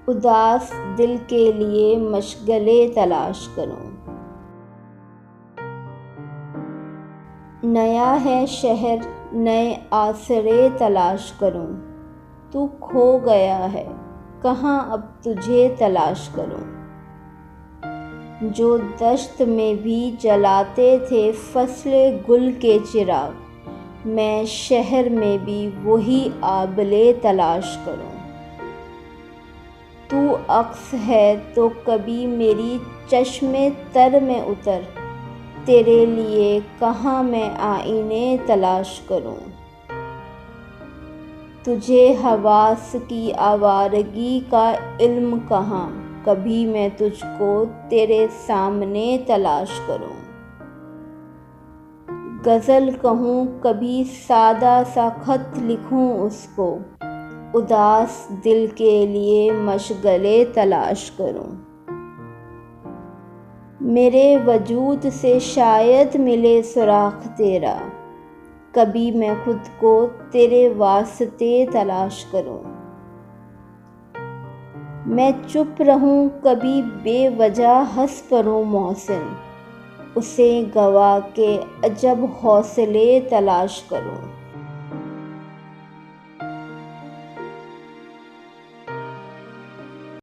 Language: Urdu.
اداس دل کے لیے مشغلے تلاش کروں۔ نیا ہے شہر نئے آسرے تلاش کروں، تو کھو گیا ہے کہاں اب تجھے تلاش کروں۔ جو دشت میں بھی جلاتے تھے فصل گل کے چراغ، میں شہر میں بھی وہی آبلے تلاش کروں۔ تو عکس ہے تو کبھی میری چشم تر میں اتر، تیرے لیے کہاں میں آئینے تلاش کروں۔ تجھے حواس کی آوارگی کا علم کہاں، کبھی میں تجھ کو تیرے سامنے تلاش کروں۔ غزل کہوں کبھی سادہ سا خط لکھوں اس کو، اداس دل کے لیے مشغلے تلاش کروں۔ میرے وجود سے شاید ملے سراغ تیرا، کبھی میں خود کو تیرے واسطے تلاش کروں۔ میں چپ رہوں کبھی بے وجہ ہنس پڑوں محسن، اسے گوا کے عجب حوصلے تلاش کروں۔